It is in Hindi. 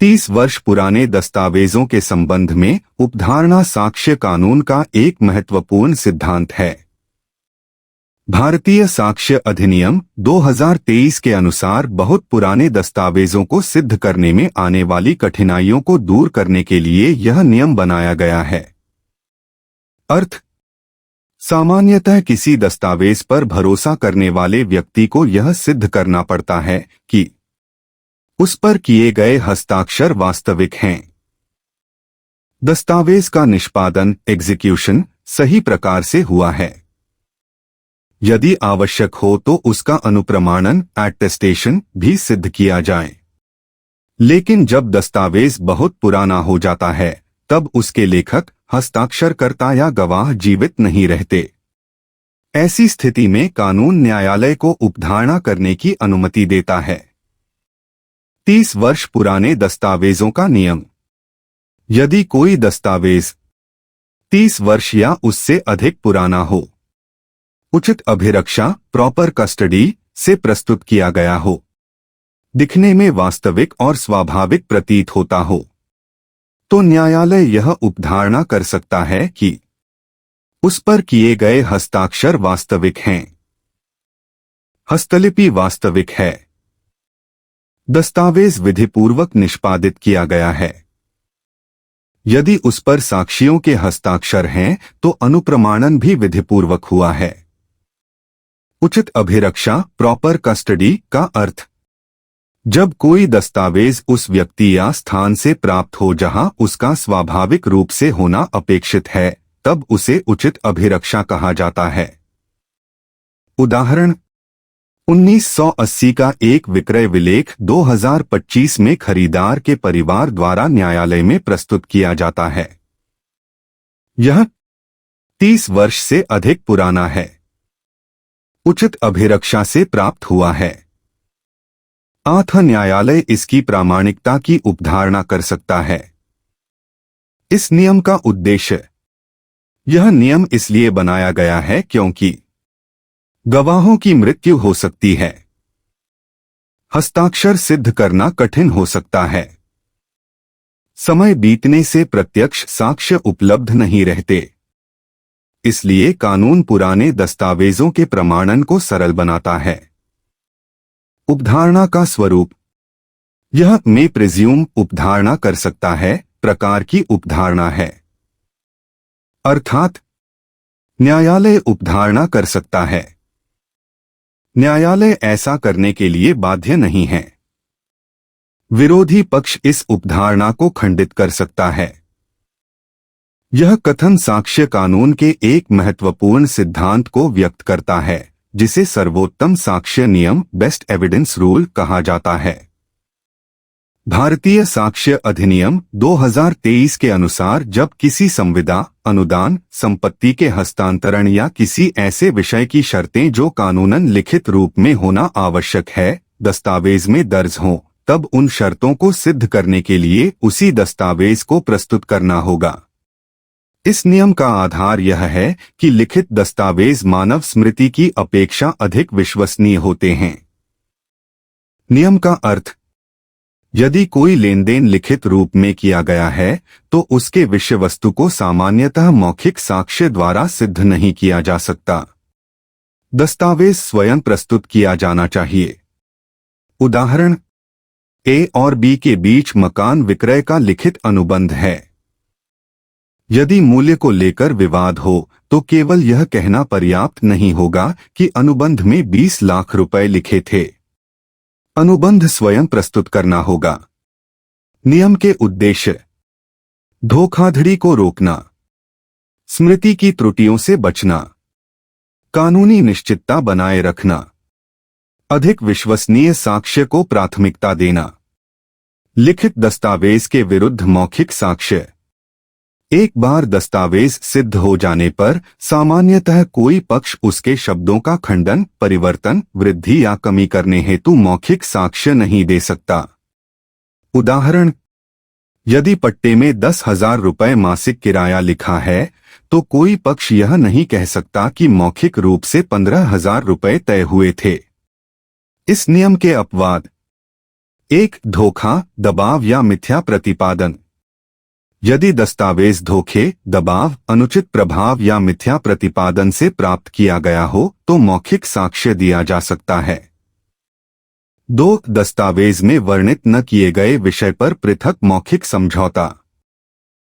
30 वर्ष पुराने दस्तावेजों के संबंध में उपधारणा साक्ष्य कानून का एक महत्वपूर्ण सिद्धांत है। भारतीय साक्ष्य अधिनियम 2023 के अनुसार बहुत पुराने दस्तावेजों को सिद्ध करने में आने वाली कठिनाइयों को दूर करने के लिए यह नियम बनाया गया है। अर्थ: सामान्यतः किसी दस्तावेज पर भरोसा करने वाले व्यक्ति को यह सिद्ध करना पड़ता है कि उस पर किए गए हस्ताक्षर वास्तविक हैं। दस्तावेज का निष्पादन एग्जीक्यूशन सही प्रकार से हुआ है। यदि आवश्यक हो तो उसका अनुप्रमाणन एटेस्टेशन भी सिद्ध किया जाए। लेकिन जब दस्तावेज बहुत पुराना हो जाता है तब उसके लेखक, हस्ताक्षरकर्ता या गवाह जीवित नहीं रहते। ऐसी स्थिति में कानून न्यायालय को उपधारणा करने की अनुमति देता है। 30 वर्ष पुराने दस्तावेजों का नियम: यदि कोई दस्तावेज 30 वर्ष या उससे अधिक पुराना हो, उचित अभिरक्षा प्रॉपर कस्टडी से प्रस्तुत किया गया हो, दिखने में वास्तविक और स्वाभाविक प्रतीत होता हो, तो न्यायालय यह उपधारणा कर सकता है कि उस पर किए गए हस्ताक्षर वास्तविक हैं। हस्तलिपि वास्तविक है। दस्तावेज विधिपूर्वक निष्पादित किया गया है। यदि उस पर साक्षियों के हस्ताक्षर हैं तो अनुप्रमाणन भी विधिपूर्वक हुआ है। उचित अभिरक्षा प्रॉपर कस्टडी का अर्थ: जब कोई दस्तावेज उस व्यक्ति या स्थान से प्राप्त हो जहां उसका स्वाभाविक रूप से होना अपेक्षित है, तब उसे उचित अभिरक्षा कहा जाता है। उदाहरण: 1980 का एक विक्रय विलेख 2025 में खरीदार के परिवार द्वारा न्यायालय में प्रस्तुत किया जाता है। यह 30 वर्ष से अधिक पुराना है। उचित अभिरक्षा से प्राप्त हुआ है। अतः न्यायालय इसकी प्रामाणिकता की उपधारणा कर सकता है। इस नियम का उद्देश्य: यह नियम इसलिए बनाया गया है क्योंकि गवाहों की मृत्यु हो सकती है। हस्ताक्षर सिद्ध करना कठिन हो सकता है। समय बीतने से प्रत्यक्ष साक्ष्य उपलब्ध नहीं रहते। इसलिए कानून पुराने दस्तावेजों के प्रमाणन को सरल बनाता है। उपधारणा का स्वरूप: यह मे प्रिज्यूम उपधारणा कर सकता है प्रकार की उपधारणा है। अर्थात न्यायालय उपधारणा कर सकता है। न्यायालय ऐसा करने के लिए बाध्य नहीं है। विरोधी पक्ष इस उपधारणा को खंडित कर सकता है। यह कथन साक्ष्य कानून के एक महत्वपूर्ण सिद्धांत को व्यक्त करता है जिसे सर्वोत्तम साक्ष्य नियम बेस्ट एविडेंस रूल कहा जाता है। भारतीय साक्ष्य अधिनियम 2023 के अनुसार जब किसी संविदा, अनुदान, संपत्ति के हस्तांतरण या किसी ऐसे विषय की शर्तें जो कानूनन लिखित रूप में होना आवश्यक है, दस्तावेज में दर्ज हों, तब उन शर्तों को सिद्ध करने के लिए उसी दस्तावेज को प्रस्तुत करना होगा। इस नियम का आधार यह है कि लिखित दस्तावेज मानव स्मृति की अपेक्षा अधिक विश्वसनीय होते हैं। नियम का अर्थ: यदि कोई लेनदेन लिखित रूप में किया गया है तो उसके विषय वस्तु को सामान्यतः मौखिक साक्ष्य द्वारा सिद्ध नहीं किया जा सकता। दस्तावेज स्वयं प्रस्तुत किया जाना चाहिए। उदाहरण: ए और बी के बीच मकान विक्रय का लिखित अनुबंध है। यदि मूल्य को लेकर विवाद हो तो केवल यह कहना पर्याप्त नहीं होगा कि अनुबंध में 20 लाख रुपए लिखे थे। अनुबंध स्वयं प्रस्तुत करना होगा। नियम के उद्देश्य: धोखाधड़ी को रोकना, स्मृति की त्रुटियों से बचना, कानूनी निश्चितता बनाए रखना, अधिक विश्वसनीय साक्ष्य को प्राथमिकता देना। लिखित दस्तावेज के विरुद्ध मौखिक साक्ष्य: एक बार दस्तावेज सिद्ध हो जाने पर सामान्यतः कोई पक्ष उसके शब्दों का खंडन, परिवर्तन, वृद्धि या कमी करने हेतु मौखिक साक्ष्य नहीं दे सकता। उदाहरण: यदि पट्टे में 10,000 रुपए मासिक किराया लिखा है तो कोई पक्ष यह नहीं कह सकता कि मौखिक रूप से 15,000 रुपए तय हुए थे। इस नियम के अपवाद: एक, धोखा, दबाव या मिथ्या प्रतिपादन। यदि दस्तावेज धोखे, दबाव, अनुचित प्रभाव या मिथ्या प्रतिपादन से प्राप्त किया गया हो तो मौखिक साक्ष्य दिया जा सकता है। 2. दस्तावेज में वर्णित न किए गए विषय पर पृथक मौखिक समझौता।